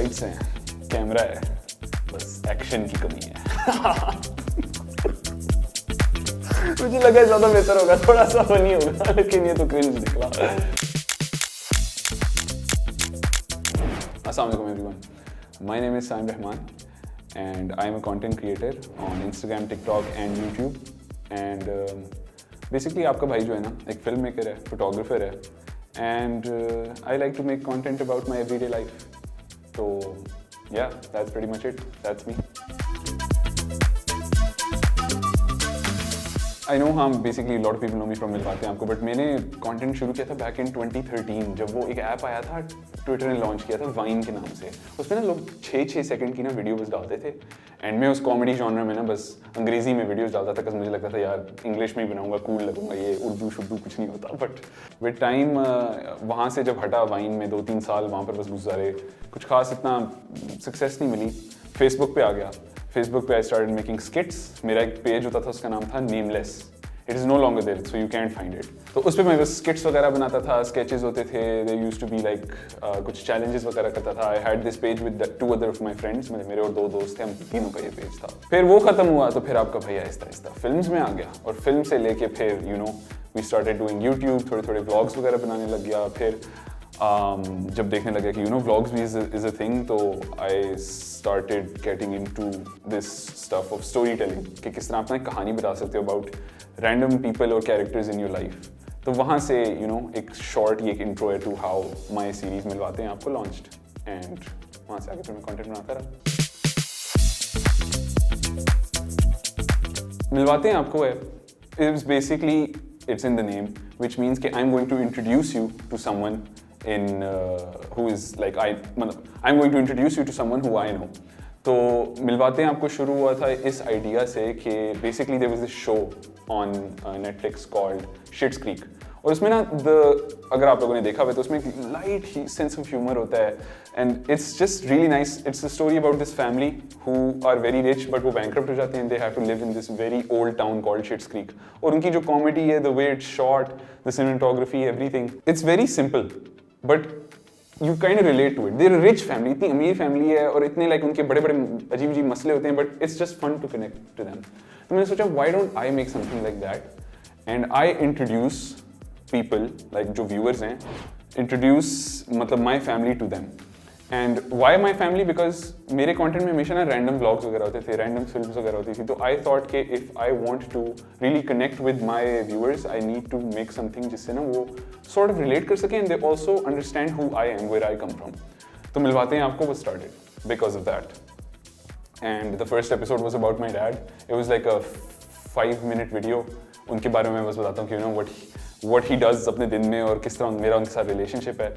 Lights हैं, camera है, बस एक्शन की कमी है। मुझे लगा ज़्यादा बेहतर होगा, थोड़ा सा फनी होगा, लेकिन ये तो क्रिंज निकला। Assalamu alaikum everyone. My name is Saim Rahman and I am a content creator on Instagram, TikTok and YouTube. And basically आपका भाई जो है ना एक फिल्म मेकर है, फोटोग्राफर है, and I like to make content about my everyday life. So yeah, that's pretty much it. That's me. I know हम basically a lot of people know me from मिलवाते हैं आपको, but मैंने content शुरू किया था back in 2013 जब वो एक ऐप आया था, ट्विटर ने लॉन्च किया था वाइन के नाम से। उसमें ना लोग 6-6 सेकंड की ना वीडियो बस डालते थे एंड मैं उस कॉमेडी जॉनर में ना बस अंग्रेजी में वीडियोस डालता था, मुझे लगता था यार इंग्लिश में ही बनाऊंगा, कूल लगूंगा, ये उर्दू शुद्दू कुछ नहीं होता। बट विद टाइम वहाँ से जब हटा वाइन में 2-3 साल वहाँ पर बस गुजारे, कुछ खास इतना सक्सेस नहीं मिली। फेसबुक पे आ गया, फेसबुक पे आई स्टार्टेड मेकिंग स्किट्स। मेरा एक पेज होता था, उसका नाम था nameless. It is no longer there, so you can't find it. तो उस पर मैं बस स्किट्स वगैरह बनाता था, स्केचेस होते थे, they used to be like कुछ चैलेंजेस वगैरह करता था। I had this page with 2 other of my friends, मेरे और 2 दोस्त थे, हम तीनों का ये पेज था। फिर वो खत्म हुआ तो फिर आपका भैया आहिस्ता आहिस्ता फिल्म्स में आ गया, और फिल्म से लेके फिर you know we started doing YouTube, थोड़े थोड़े व्लॉग्स वगैरह बनाने लग गया। फिर जब देखने लगे कि यू नो व्लॉग्स भी इज़ अ थिंग, तो I started getting into this stuff of story telling, कि किस तरह आप ना एक कहानी बता सकते हो अबाउट रैंडम पीपल और कैरेक्टर्स इन योर लाइफ। तो वहाँ से यू नो एक शॉर्ट ये एक इंट्रो है टू हाउ माई सीरीज मिलवाते हैं आपको लॉन्च्ड, एंड वहाँ से आगे फिर मैं कंटेंट बनाता रहा। मिलवाते हैं आपको है, it's basically it's in the name, which means कि I am going to introduce you to someone in who is like I'm going to introduce you to someone who I know. तो मिलवाते हैं आपको शुरू हुआ था इस आइडिया से कि basically there was this show on Netflix called Schitt's Creek, और उसमें ना अगर आप लोगों ने देखा हुआ तो उसमें एक लाइट ही सेंस ऑफ ह्यूमर होता है, and it's just really nice. It's a story about this family who are very rich but वो बैंकरप्ट हो जाते हैं, they have to live in this very old town called Schitt's Creek. और उनकी जो comedy है, the way it's shot, the cinematography, everything, it's very simple but you kind of relate to it. They're a rich family, इतनी अमीर family है और इतने like उनके बड़े बड़े अजीब अजीब मसले होते हैं, but it's just fun to connect to them. तो मैंने सोचा why don't I make something like that, and I introduce people like जो व्यूअर्स हैं, इंट्रोड्यूस मतलब my family to them. And why my family, because मेरे content में हमेशा ना रैंडम व्लॉग्स वगैरह होते थे, रैंडम फिल्म्स वगैरह होती थी। तो आई थॉट कि if I want to really connect with my viewers, I need to make something जिससे ना वो सॉर्ट ऑफ रिलेट कर सकें, and they also understand who I am, where I come from. तो मिलवाते हैं आपको वो started because of that. And the first episode was about my dad. It was like a 5-minute video, उनके बारे में बस बताता हूँ कि you no what he does अपने दिन में और किस तरह मेरा उनके साथ रिलेशनशिप है।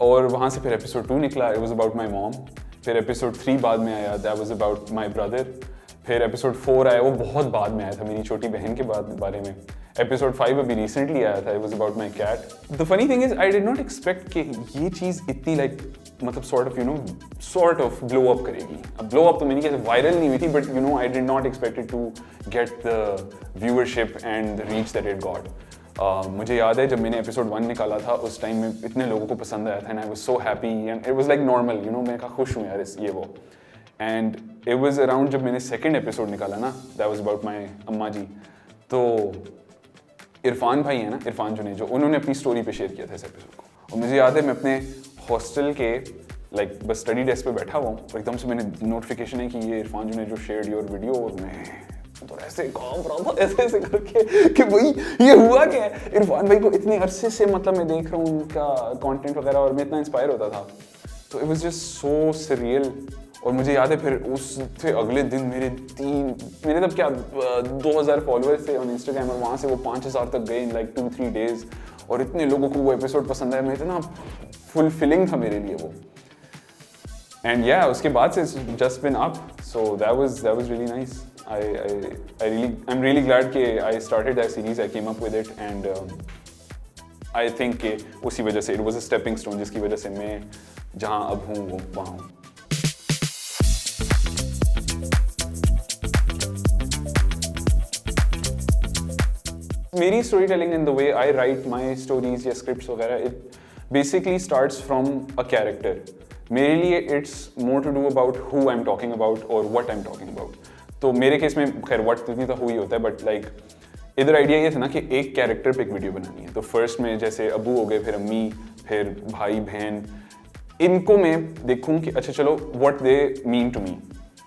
और वहाँ से फिर एपिसोड 2 निकला, it was about my mom. फिर एपिसोड 3 बाद में आया, that was about my brother. फिर एपिसोड 4 आया, वो बहुत बाद में आया था, मेरी छोटी बहन के बारे में। एपिसोड 5 अभी रिसेंटली आया था, it was about my cat. The funny thing is I did not expect कि ये चीज़ इतनी लाइक मतलब सॉर्ट ऑफ ब्लो अप करेगी। अब ब्लो अप तो मैंने कैसे वायरल नहीं हुई थी, but you know I did not expected to get the viewership and the reach that it got. मुझे याद है जब मैंने एपिसोड 1 निकाला था, उस टाइम में इतने लोगों को पसंद आया था, and I was so happy, and it was like normal, you know मैं कहा खुश हूँ यार ये वो। एंड इट वाज अराउंड जब मैंने सेकंड एपिसोड निकाला ना, दैट वाज अबाउट माय अम्मा जी। तो इरफान भाई है ना, इरफान जुनेजो, उन्होंने अपनी स्टोरी पे शेयर किया था इस एपिसोड को। और मुझे याद है मैं अपने हॉस्टल के लाइक बस स्टडी डेस्क पे बैठा हुआ हूँ, और एकदम से मैंने नोटिफिकेशन है कि ये Irfan Junejo shared your video, और मैं तो ऐसे काम रहा था ऐसे करके कि भाई ये हुआ क्या है। इरफान भाई को इतने अरसे से मतलब मैं देख रहा हूँ उनका कंटेंट वगैरह, और मैं इतना इंस्पायर होता था, तो it was just so surreal. और मुझे याद है फिर उससे अगले दिन मेरे तब क्या 2000 फॉलोअर्स थे ऑन इंस्टाग्राम, और वहाँ से वो 5000 तक गए इन लाइक 2-3 डेज, और इतने लोगों को वो एपिसोड पसंद आया, मैं इतना फुलफिलिंग था मेरे लिए वो। एंड या उसके बाद से just been up, so that was really nice. I'm really glad कि I started that series, I came up with it, and I think कि उसी वजह से it was a stepping stone, जिसकी वजह से मैं जहाँ अब हूँ वो वहाँ हूँ। मेरी story telling in the way I write my stories या स्क्रिप्ट्स वगैरह, it basically starts from a character. मेरे लिए it's more to do about who I am talking about और what I am talking about. तो मेरे case में खैर what इतनी तो हुई होता है, बट लाइक इधर आइडिया ये था ना कि एक कैरेक्टर पे एक वीडियो बनानी है. तो फर्स्ट में जैसे अबू हो गए, फिर अम्मी, फिर भाई बहन, इनको मैं देखूं कि अच्छा चलो what they mean to me.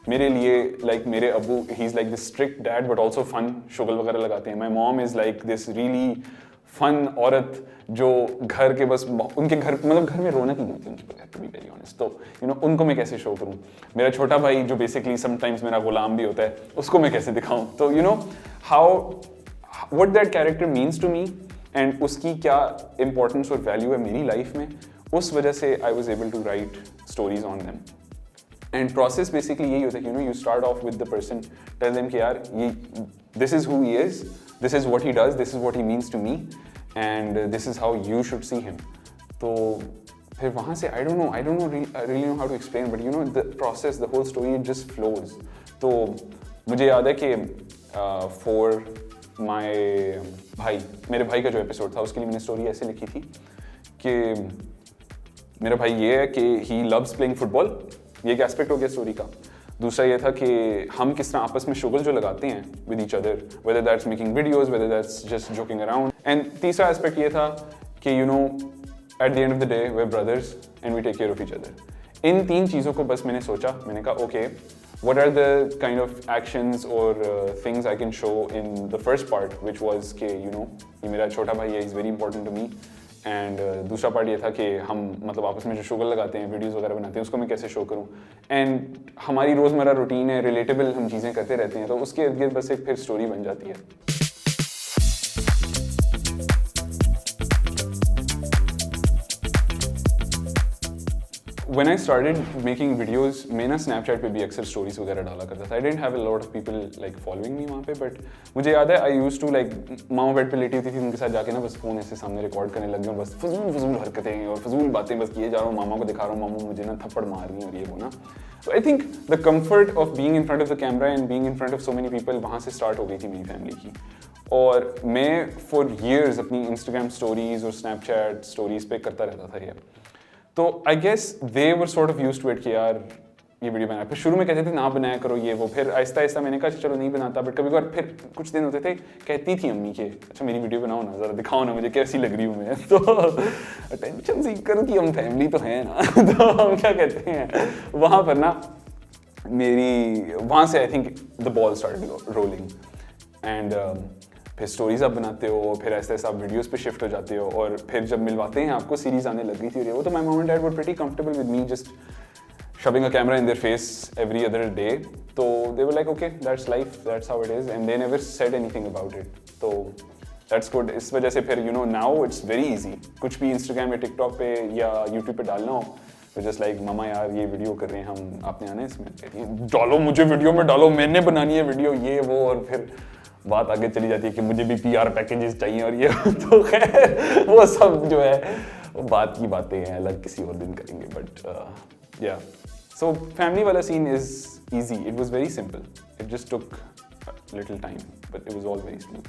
मेरे लिए लाइक मेरे अबू he is like this strict dad but also fun, शुगल वगैरह लगाते हैं. My mom is like this really fun औरत जो घर के बस उनके घर मतलब घर में रौनक ही नहीं होती उनके बगैर, टू बी वेरी ऑनेस्ट. तो यू नो उनको मैं कैसे शो करूँ. मेरा छोटा भाई जो बेसिकली समटाइम्स मेरा गुलाम भी होता है, उसको मैं कैसे दिखाऊँ. तो you know how what that character means to me and उसकी क्या इंपॉर्टेंस और वैल्यू है मेरी लाइफ में, उस वजह से I was able to write stories on them. And process basically यही होता है कि you know you start off with the person, tell them कि यार ये this is who he is, this is what he does, this is what he means to me and this is how you should see him. तो फिर वहाँ से I don't know really know how to explain, but you know the process, the whole story it just flows. तो मुझे याद है कि for my भाई, मेरे भाई का जो एपिसोड था उसके लिए मैंने स्टोरी ऐसे लिखी थी कि मेरा भाई ये है कि ही लव्स प्लेइंग फुटबॉल, ये एक एस्पेक्ट हो गया स्टोरी का. दूसरा ये था कि हम किस तरह आपस में शुगल जो लगाते हैं with each other, whether that's making videos, whether that's just joking around. And तीसरा एस्पेक्ट ये था कि you know at the end of the day we are brothers and we take care of each other. इन तीन चीज़ों को बस मैंने सोचा, मैंने कहा okay what are the kind of actions or things I can show in the first part, which was कि you know ये मेरा छोटा भाई है, is very important to me. And दूसरा पार्ट ये था कि हम मतलब आपस में जो शुगर लगाते हैं, वीडियोस वगैरह बनाते हैं, उसको मैं कैसे शो करूं. एंड हमारी रोज़मर्रा रूटीन है, रिलेटेबल हम चीज़ें करते रहते हैं, तो उसके इर्द गिर्द बस एक फिर स्टोरी बन जाती है. When I started making videos, मैं ना Snapchat पे भी अक्सर स्टोरीज वगैरह डाला करता था. I didn't have a lot of people like following me वहाँ पे, but मुझे याद है I used to like mama bed पे लेटी होती थी, उनके साथ जाके ना बस फ़ोन ऐसे सामने रिकॉर्ड करने लग गया और बस फजूल हरकतें और फजूल बातें बस किए जा रहा हूँ, मामा को दिखा रहा हूँ, मामा मुझे ना थप्पड़ मार रही है और ये वो ना. So I think the comfort of being in front of the camera and being in front of so many people वहाँ से स्टार्ट हो गई थी मेरी फैमिली की. और मैं for years अपनी Instagram स्टोरीज और Snapchat स्टोरीज पे करता रहता था ये. तो I guess they were sort of used to it कि यार ये वीडियो बनाया. फिर शुरू में कहते थे ना बनाया करो ये वो, फिर आहिस्ता आहिस्ता मैंने कहा चलो नहीं बनाता. बट कभी कभार फिर कुछ दिन होते थे कहती थी अम्मी के अच्छा मेरी वीडियो बनाओ ना, ज़रा दिखाओ ना मुझे कैसी लग रही हूँ मैं. तो अटेंशन सीकर कि हम फैमिली तो हैं ना. तो हम क्या कहते हैं वहाँ पर ना मेरी वहाँ से I think the ball started rolling. And फिर स्टोरीज आप बनाते हो, फिर ऐसे ऐसे आप वीडियोस पे शिफ्ट हो जाते हो, और फिर जब मिलवाते हैं आपको सीरीज आने लग गई थी वो. तो my mom and dad were pretty comfortable with me just shoving a camera in their face every other day. तो they were like okay that's life, that's how it is, and they never said anything about it. तो that's good. इस वजह से फिर you know now it's very easy. कुछ भी Instagram या TikTok पे या YouTube पे डालना हो तो जस्ट लाइक मामा यार ये वीडियो कर रहे हैं हम, आपने आना है इसमें, कहती है डालो मुझे वीडियो में डालो, मैंने बनानी है वीडियो ये वो. और फिर बात आगे चली जाती है कि मुझे भी PR पैकेजेस चाहिए और ये. तो खैर वो सब जो है वो बात की बातें हैं, अलग किसी और दिन करेंगे. बट या सो फैमिली वाला scene is easy. It was very simple. It just took a little time, but it was all very smooth.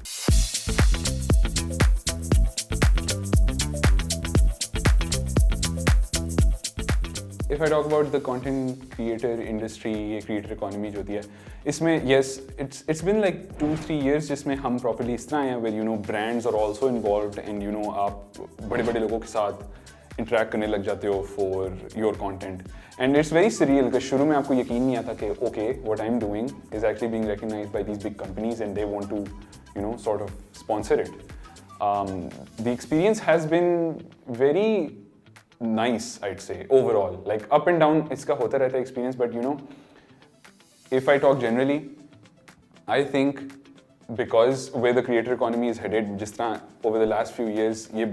If I talk about the content creator industry, ये creator economy जो होती है, इसमें yes, it's been like 2-3 years जिसमें हम properly इस तरह हैं where you know brands are also involved and you know आप बड़े-बड़े लोगों के साथ interact करने लग जाते हो for your content. And it's very surreal because शुरू में आपको यकीन नहीं आता कि okay, what I'm doing is actually being recognized by these big companies and they want to you know sort of sponsor it. The experience has been very nice, I'd say, overall. Like up and down इसका होता रहता है experience, but you know, if I talk generally, I think because where the creator economy is headed, जिस तरह over the last few years ये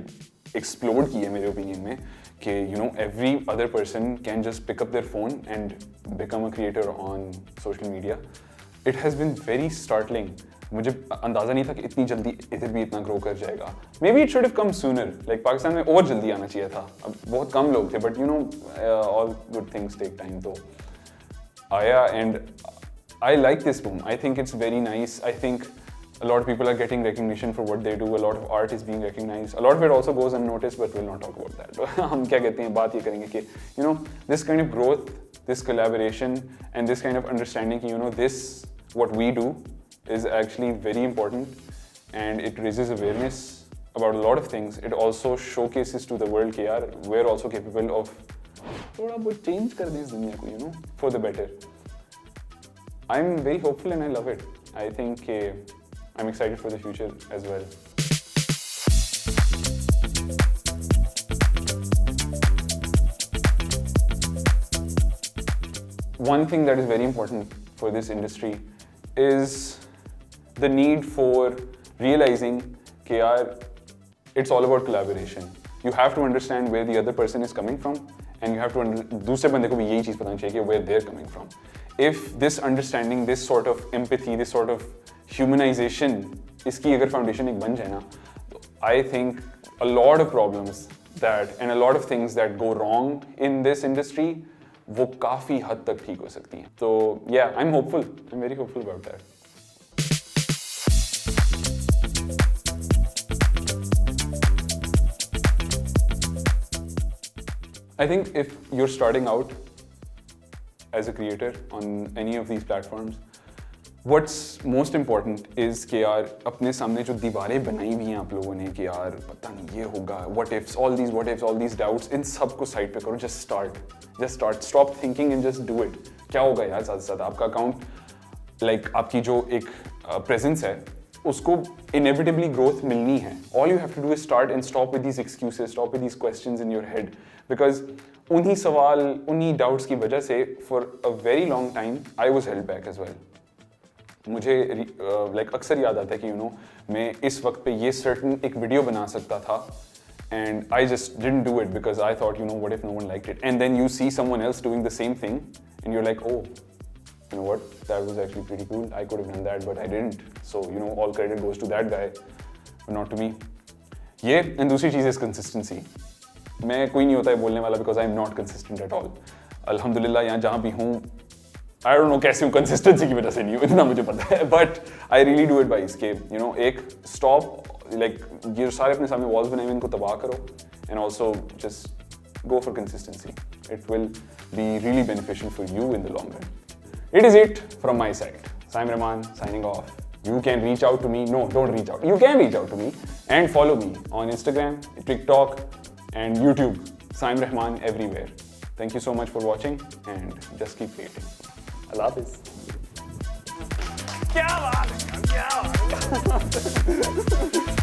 explode की है मेरे opinion में कि you know every other person can just pick up their phone and become a creator on social media. It has been very startling. मुझे अंदाज़ा नहीं था कि इतनी जल्दी इधर भी इतना ग्रो कर जाएगा. Maybe it should have come sooner. Like Pakistan में और जल्दी आना चाहिए था. अब बहुत कम लोग थे, but you know all good things take time. तो आया and I like this boom. I think it's very nice. I think A lot of people are getting recognition for what they do. A lot of art is being recognized. A lot of it also goes unnoticed, but we'll not talk about that. हम क्या कहते हैं, बात ये करेंगे कि you know, this kind of growth, this collaboration, and this kind of understanding, you know, this what we do is actually very important, and it raises awareness about a lot of things. It also showcases to the world कि यार we're also capable of थोड़ा बहुत change कर दें इस दुनिया को, you know, for the better. I'm very hopeful and I love it. I think I'm excited for the future as well. One thing that is very important for this industry is the need for realizing that it's all about collaboration. You have to understand where the other person is coming from, and you have to दूसरे बंदे को भी यही चीज़ पता चाहिए कि where they're coming from. If this understanding, this sort of empathy, this sort of humanization, इसकी अगर foundation एक बन जाए ना, I think a lot of problems that and a lot of things that go wrong in this industry वो काफ़ी हद तक ठीक हो सकती हैं. So yeah, I'm hopeful. I'm very hopeful about that. I think if you're starting out as a creator on any of these platforms, what's most important is कि यार अपने सामने जो दीवारें बनाई हुई हैं आप लोगों ने कि यार पता नहीं ये होगा, what ifs, all these doubts, इन सब को साइड पे करो. Just start. Stop thinking and just do it. क्या होगा यार साथ साथ आपका अकाउंट आपकी जो एक presence है उसको inevitably growth मिलनी है. All you have to do is start and stop with these excuses, stop with these questions in your head, because उन्हीं सवाल, उन्हीं doubts की वजह से for a very long time I was held back as well. मुझे अक्सर याद आता है कि मैं इस वक्त पे ये certain एक वीडियो बना सकता था and I just didn't do it because I thought, what if no one liked it? And then you see someone else doing the same thing and you're like, oh, you know what, that was actually pretty cool. I could have done that, but I didn't. So, all credit goes to that guy, but not to me. ये and दूसरी चीज़ is consistency. मैं कोई नहीं होता है बोलने वाला because I'm not consistent at all. अल्हम्दुलिल्लाह यहाँ जहाँ भी हूँ, I don't know कैसे हूँ, consistency की वजह से नहीं हूँ, इतना मुझे पता है. But I really do it by इसके, एक stop, ये सारे अपने सामने walls बनाए हुए इनको तबाह करो, and also just go for consistency. It will be really beneficial for you in the long run. It is it from my side. Saim Rahman signing off. You can reach out to me. No, don't reach out. You can reach out to me and follow me on Instagram, TikTok, and YouTube. Saim Rahman everywhere. Thank you so much for watching and just keep creating. Allah Hafiz. क्या बात है, क्या बात है.